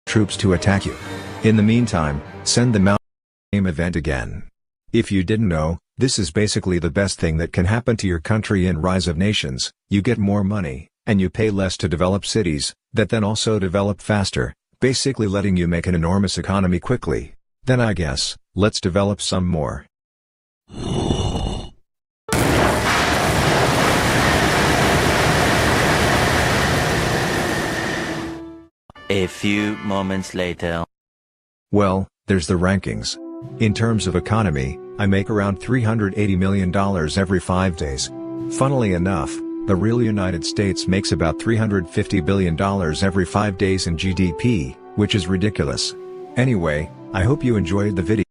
troops to attack you. In the meantime, send them out game event again. If you didn't know, this is basically the best thing that can happen to your country in Rise of Nations. You get more money, and you pay less to develop cities, that then also develop faster, basically letting you make an enormous economy quickly. Then I guess, let's develop some more. A few moments later. Well, there's the rankings. In terms of economy, I make around $380 million every 5 days. Funnily enough, the real United States makes about $350 billion every 5 days in GDP, which is ridiculous. Anyway, I hope you enjoyed the video.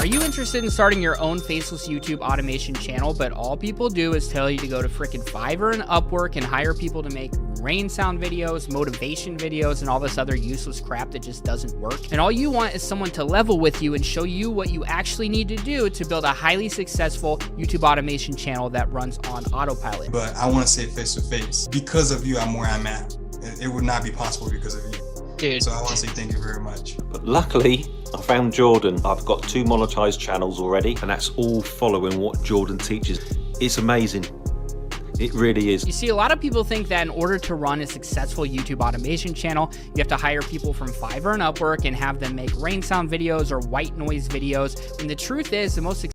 Are you interested in starting your own faceless YouTube automation channel, but all people do is tell you to go to frickin' Fiverr and Upwork and hire people to make rain sound videos, motivation videos, and all this other useless crap that just doesn't work? And all you want is someone to level with you and show you what you actually need to do to build a highly successful YouTube automation channel that runs on autopilot. But I want to say it face to face. Because of you, I'm where I'm at. It would not be possible because of you. Dude. So I want to say thank you very much. But luckily, I found Jordan. I've got 2 monetized channels already, and that's all following what Jordan teaches. It's amazing. It really is. You see, a lot of people think that in order to run a successful YouTube automation channel, you have to hire people from Fiverr and Upwork and have them make rain sound videos or white noise videos. And the truth is, the most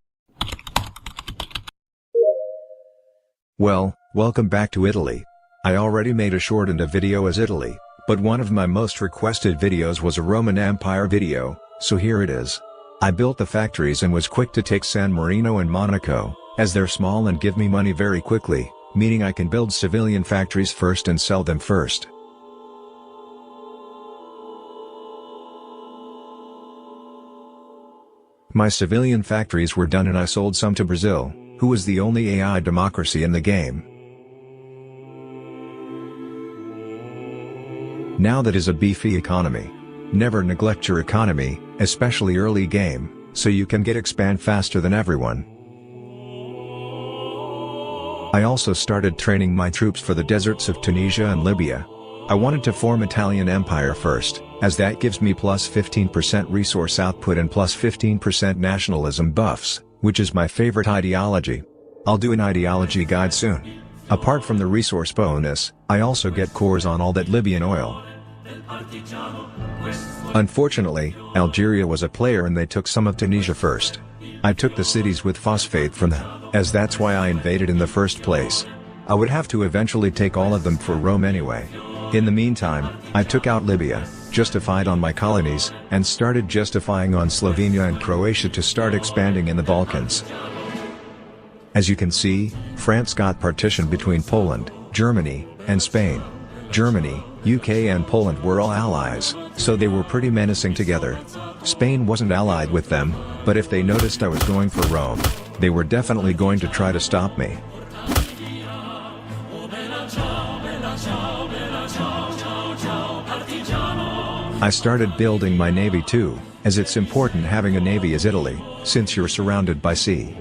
Well, welcome back to Italy. I already made a short and a video as Italy, but one of my most requested videos was a Roman Empire video, so here it is. I built the factories and was quick to take San Marino and Monaco, as they're small and give me money very quickly, meaning I can build civilian factories first and sell them first. My civilian factories were done and I sold some to Brazil, who was the only AI democracy in the game. Now that is a beefy economy. Never neglect your economy, especially early game, so you can expand faster than everyone. I also started training my troops for the deserts of Tunisia and Libya. I wanted to form Italian Empire first, as that gives me plus 15% resource output and plus 15% nationalism buffs, which is my favorite ideology. I'll do an ideology guide soon. Apart from the resource bonus, I also get cores on all that Libyan oil. Unfortunately, Algeria was a player and they took some of Tunisia first. I took the cities with phosphate from them, as that's why I invaded in the first place. I would have to eventually take all of them for Rome anyway. In the meantime, I took out Libya, justified on my colonies, and started justifying on Slovenia and Croatia to start expanding in the Balkans. As you can see, France got partitioned between Poland, Germany, and Spain. Germany, UK and Poland were all allies, so they were pretty menacing together. Spain wasn't allied with them, but if they noticed I was going for Rome, they were definitely going to try to stop me. I started building my navy too, as it's important having a navy as Italy, since you're surrounded by sea.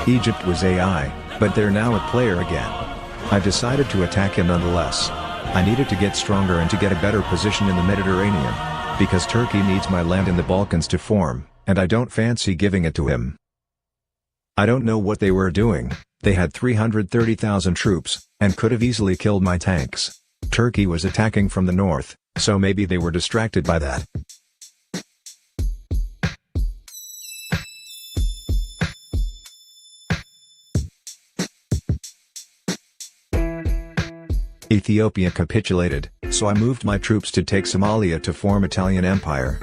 Egypt was AI, but they're now a player again. I decided to attack him nonetheless. I needed to get stronger and to get a better position in the Mediterranean. Because Turkey needs my land in the Balkans to form, and I don't fancy giving it to him. I don't know what they were doing. They had 330,000 troops, and could have easily killed my tanks. Turkey was attacking from the north, so maybe they were distracted by that. Ethiopia capitulated, so I moved my troops to take Somalia to form Italian Empire.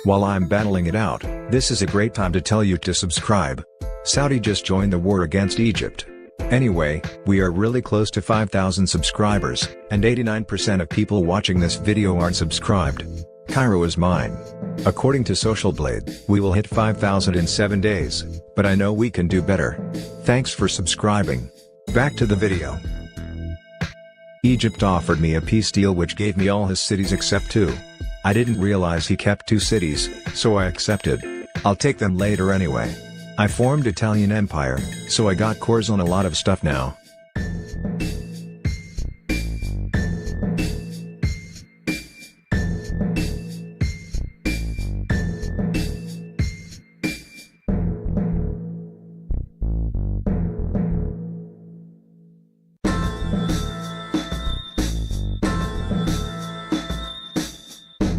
While I'm battling it out, this is a great time to tell you to subscribe. Saudi just joined the war against Egypt. Anyway, we are really close to 5,000 subscribers, and 89% of people watching this video aren't subscribed. Cairo is mine. According to Social Blade, we will hit 5,000 in 7 days, but I know we can do better. Thanks for subscribing. Back to the video. Egypt offered me a peace deal which gave me all his cities except 2. I didn't realize he kept 2 cities, so I accepted. I'll take them later anyway. I formed Italian Empire, so I got cores on a lot of stuff now.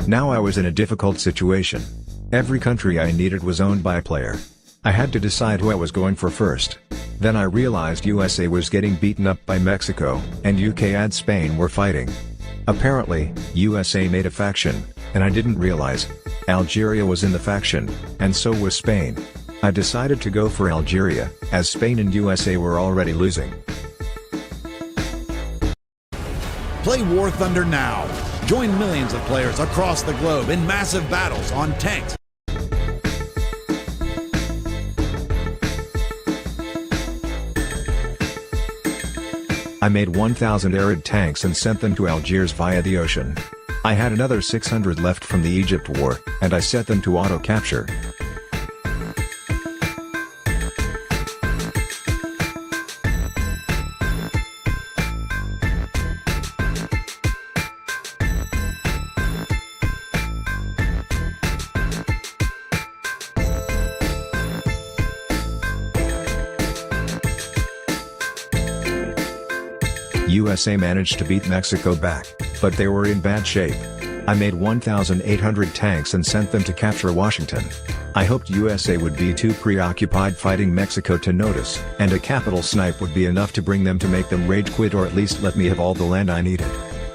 Now I was in a difficult situation. Every country I needed was owned by a player. I had to decide who I was going for first. Then I realized USA was getting beaten up by Mexico, and UK and Spain were fighting. Apparently, USA made a faction, and I didn't realize. Algeria was in the faction, and so was Spain. I decided to go for Algeria, as Spain and USA were already losing. Play War Thunder now. Join millions of players across the globe in massive battles on tanks. I made 1,000 Arab tanks and sent them to Algiers via the ocean. I had another 600 left from the Egypt war, and I set them to auto-capture. USA managed to beat Mexico back, but they were in bad shape. I made 1,800 tanks and sent them to capture Washington. I hoped USA would be too preoccupied fighting Mexico to notice, and a capital snipe would be enough to bring them to make them rage quit or at least let me have all the land I needed.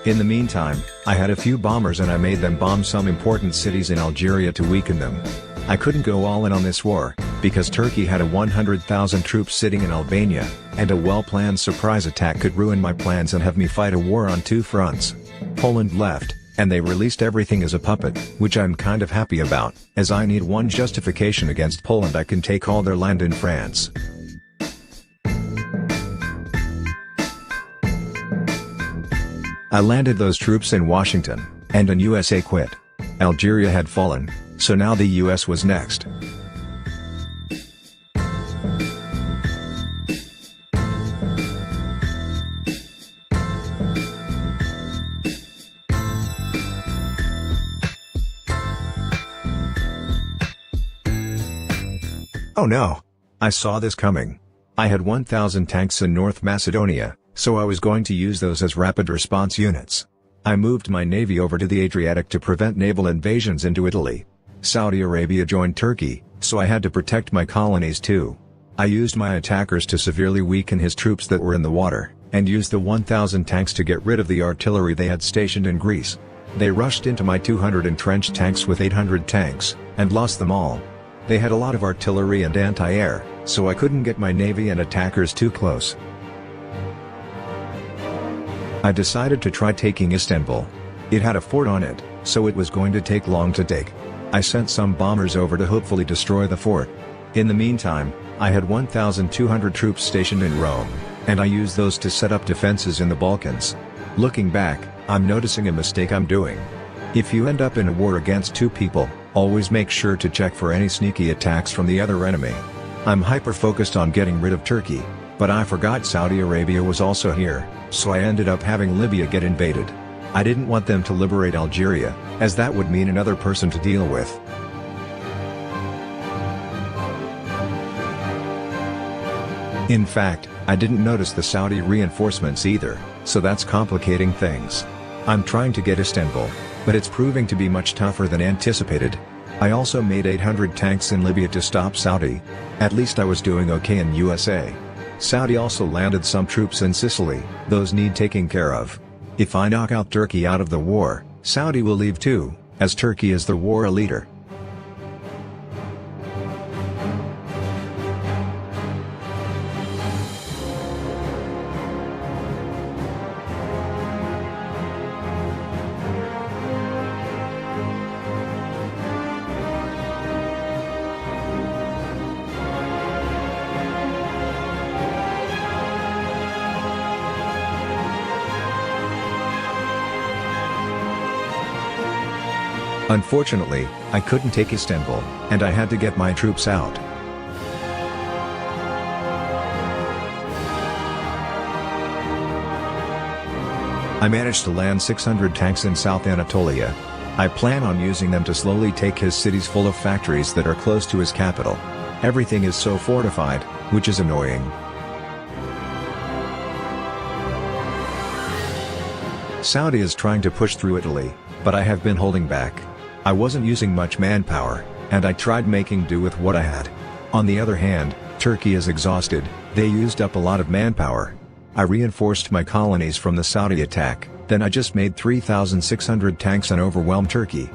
In the meantime, I had a few bombers and I made them bomb some important cities in Algeria to weaken them. I couldn't go all in on this war, because Turkey had a 100,000 troops sitting in Albania, and a well-planned surprise attack could ruin my plans and have me fight a war on 2 fronts. Poland left, and they released everything as a puppet, which I'm kind of happy about, as I need one justification against Poland. I can take all their land in France. I landed those troops in Washington, and then USA quit. Algeria had fallen, so now the US was next. Oh no! I saw this coming. I had 1,000 tanks in North Macedonia, so I was going to use those as rapid response units. I moved my navy over to the Adriatic to prevent naval invasions into Italy. Saudi Arabia joined Turkey, so I had to protect my colonies too. I used my attackers to severely weaken his troops that were in the water, and used the 1,000 tanks to get rid of the artillery they had stationed in Greece. They rushed into my 200 entrenched tanks with 800 tanks, and lost them all. They had a lot of artillery and anti-air, so I couldn't get my navy and attackers too close. I decided to try taking Istanbul. It had a fort on it, so it was going to take long to take. I sent some bombers over to hopefully destroy the fort. In the meantime, I had 1,200 troops stationed in Rome, and I used those to set up defenses in the Balkans. Looking back, I'm noticing a mistake I'm doing. If you end up in a war against 2 people, Always make sure to check for any sneaky attacks from the other enemy. I'm hyper-focused on getting rid of Turkey, but I forgot Saudi Arabia was also here, so I ended up having Libya get invaded. I didn't want them to liberate Algeria, as that would mean another person to deal with. In fact, I didn't notice the Saudi reinforcements either, so that's complicating things. I'm trying to get Istanbul, but it's proving to be much tougher than anticipated. I also made 800 tanks in Libya to stop Saudi. At least I was doing okay in USA. Saudi also landed some troops in Sicily, those need taking care of. If I knock out Turkey out of the war, Saudi will leave too, as Turkey is the war leader. Unfortunately, I couldn't take Istanbul, and I had to get my troops out. I managed to land 600 tanks in South Anatolia. I plan on using them to slowly take his cities full of factories that are close to his capital. Everything is so fortified, which is annoying. Saudi is trying to push through Italy, but I have been holding back. I wasn't using much manpower, and I tried making do with what I had. On the other hand, Turkey is exhausted, they used up a lot of manpower. I reinforced my colonies from the Saudi attack, then I just made 3,600 tanks and overwhelmed Turkey.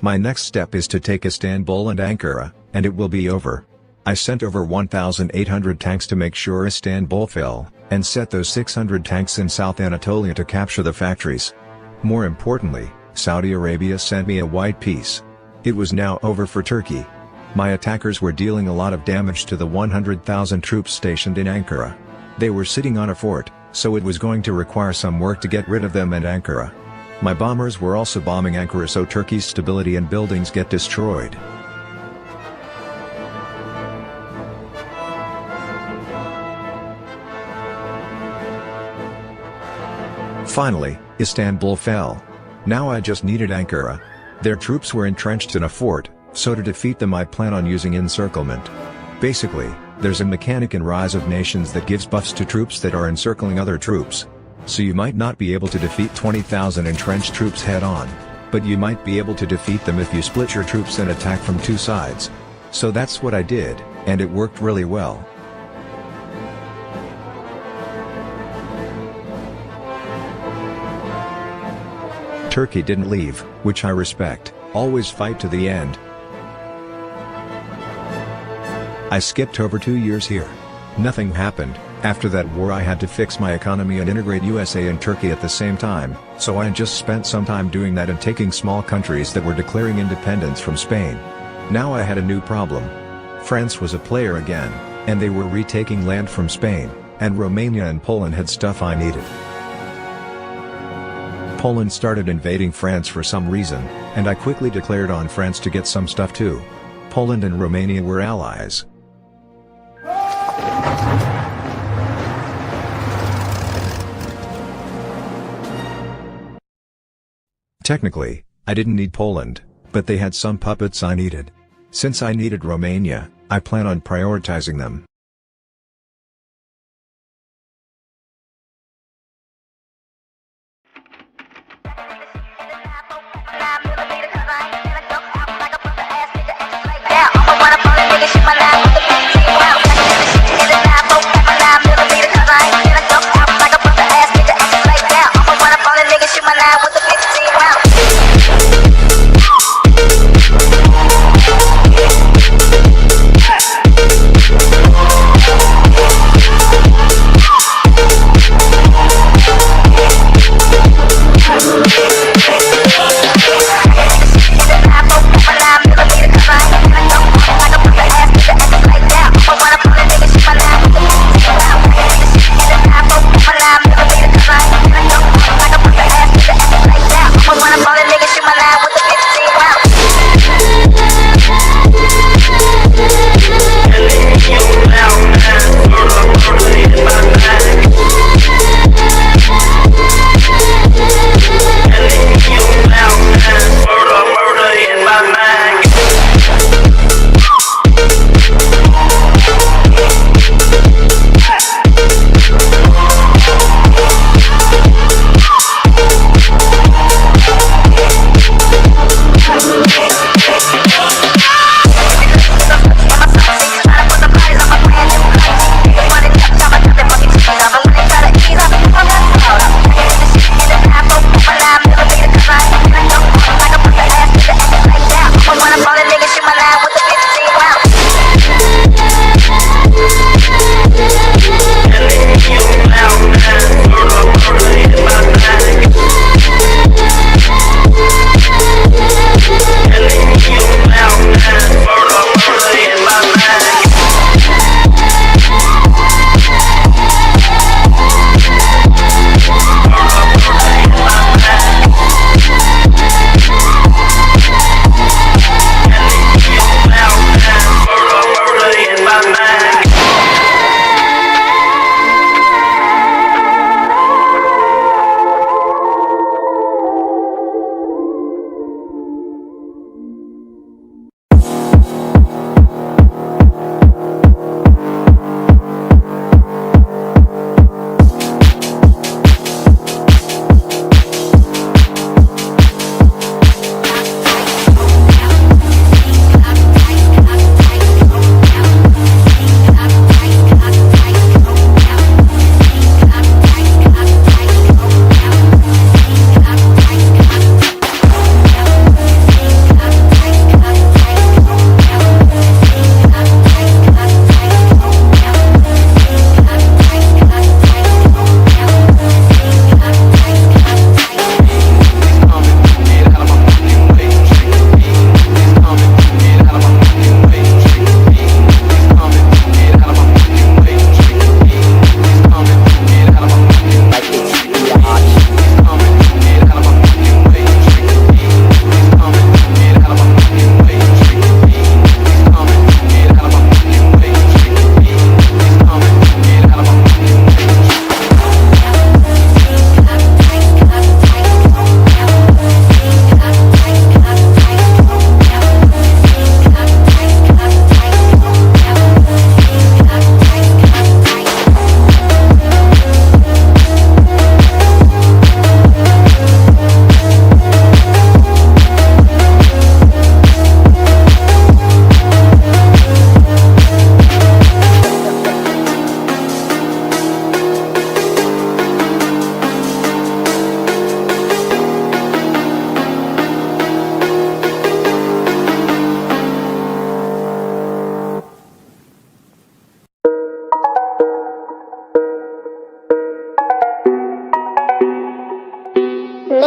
My next step is to take Istanbul and Ankara, and it will be over. I sent over 1,800 tanks to make sure Istanbul fell, and set those 600 tanks in South Anatolia to capture the factories. More importantly, Saudi Arabia sent me a white peace. It was now over for Turkey. My attackers were dealing a lot of damage to the 100,000 troops stationed in Ankara. They were sitting on a fort, so it was going to require some work to get rid of them and Ankara. My bombers were also bombing Ankara so Turkey's stability and buildings get destroyed. Finally, Istanbul fell. Now I just needed Ankara. Their troops were entrenched in a fort, so to defeat them I plan on using encirclement. Basically, there's a mechanic in Rise of Nations that gives buffs to troops that are encircling other troops. So you might not be able to defeat 20,000 entrenched troops head-on, but you might be able to defeat them if you split your troops and attack from two sides. So that's what I did, and it worked really well. Turkey didn't leave, which I respect. Always fight to the end. I skipped over 2 years here. Nothing happened. After that war I had to fix my economy and integrate USA and Turkey at the same time, so I just spent some time doing that and taking small countries that were declaring independence from Spain. Now I had a new problem. France was a player again, and they were retaking land from Spain, and Romania and Poland had stuff I needed. Poland started invading France for some reason, and I quickly declared on France to get some stuff too. Poland and Romania were allies. Technically, I didn't need Poland, but they had some puppets I needed. Since I needed Romania, I plan on prioritizing them.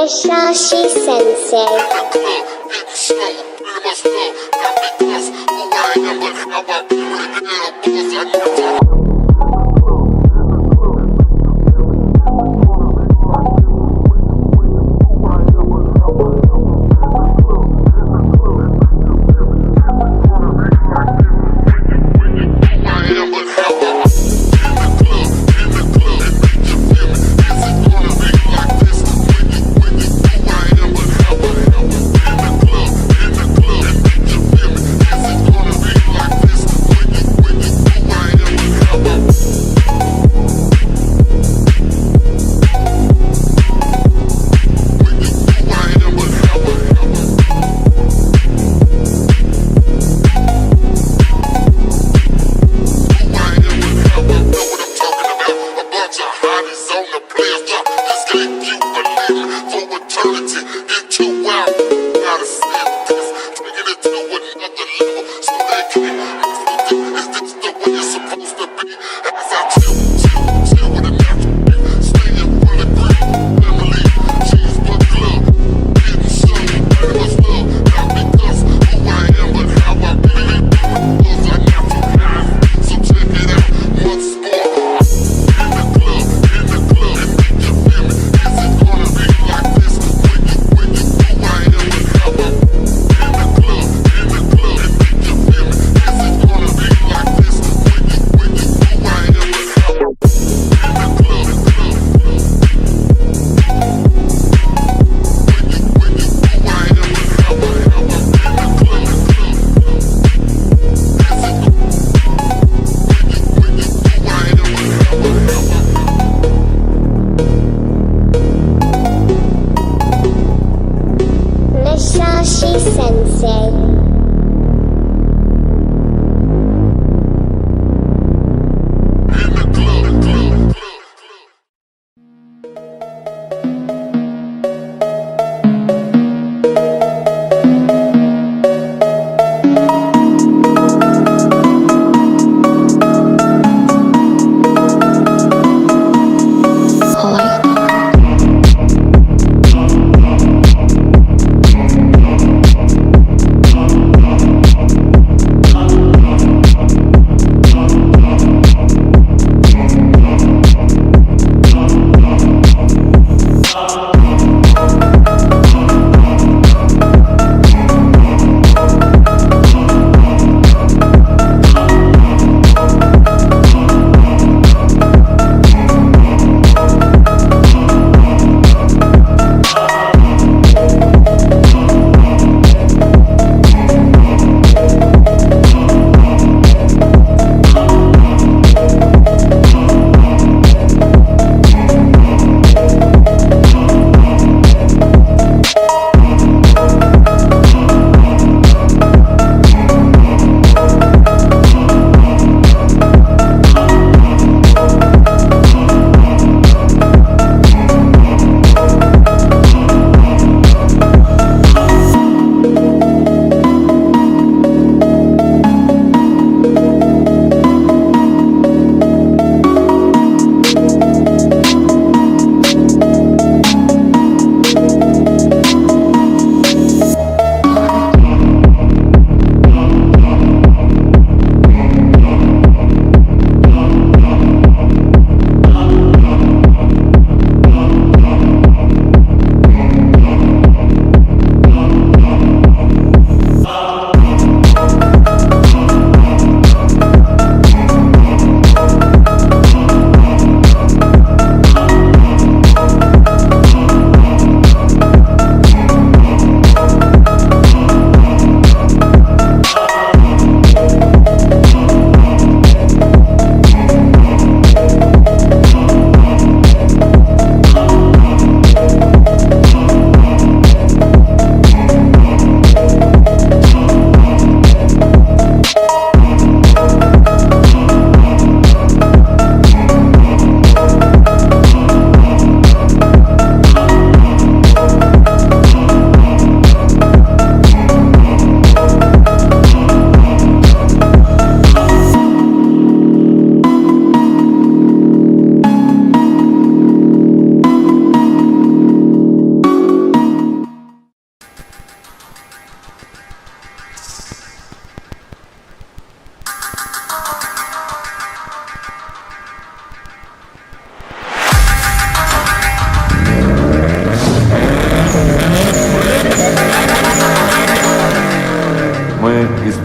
Shashi Sensei.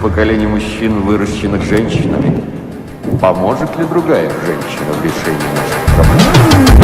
поколений мужчин, выращенных женщинами? Поможет ли другая женщина в решении наших проблем?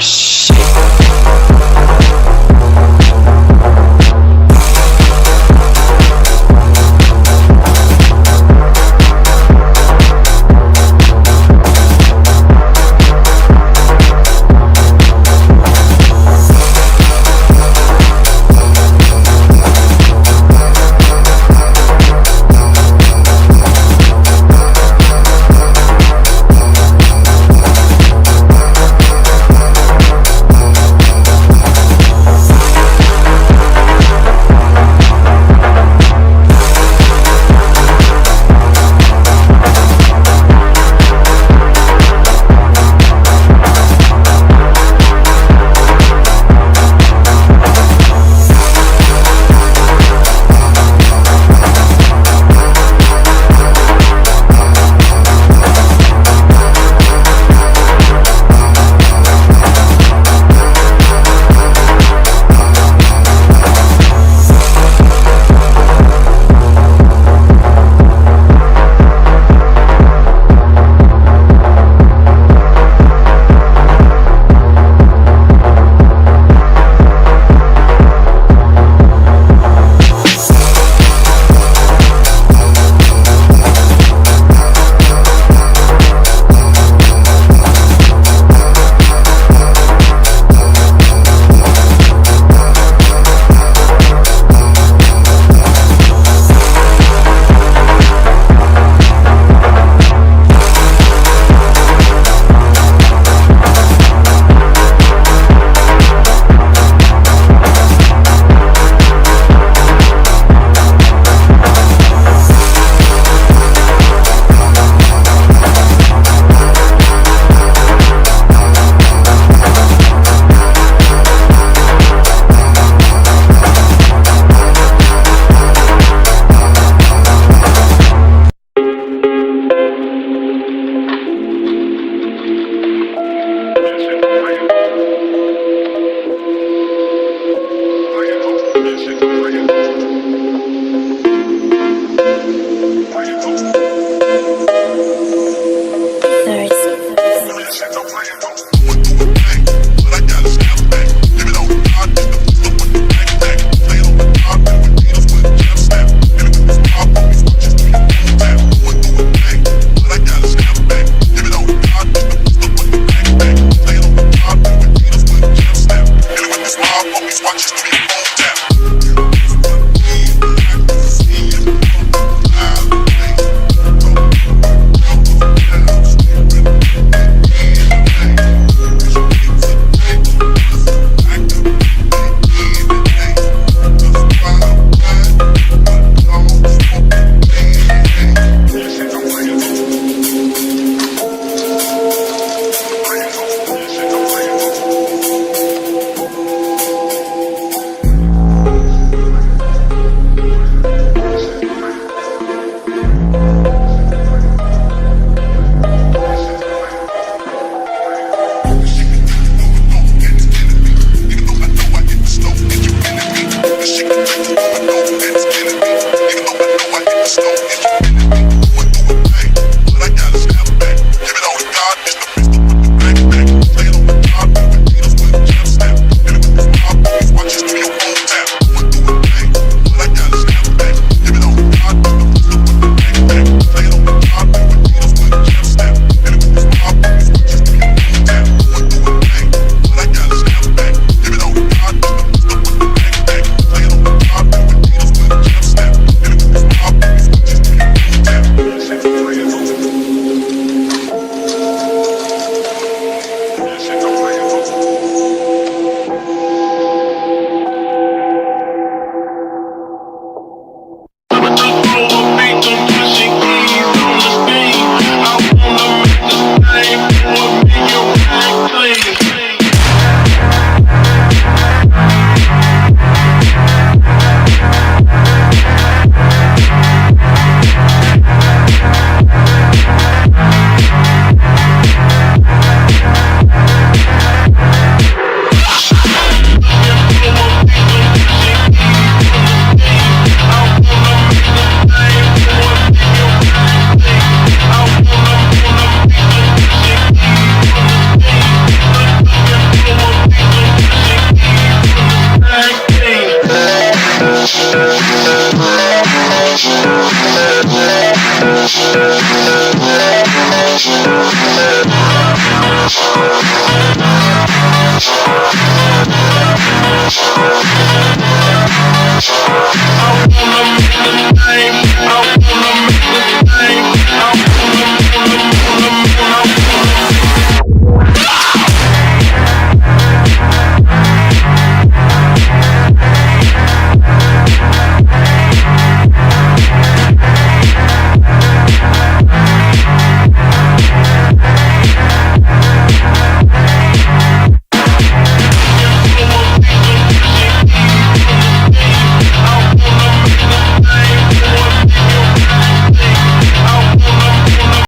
shit.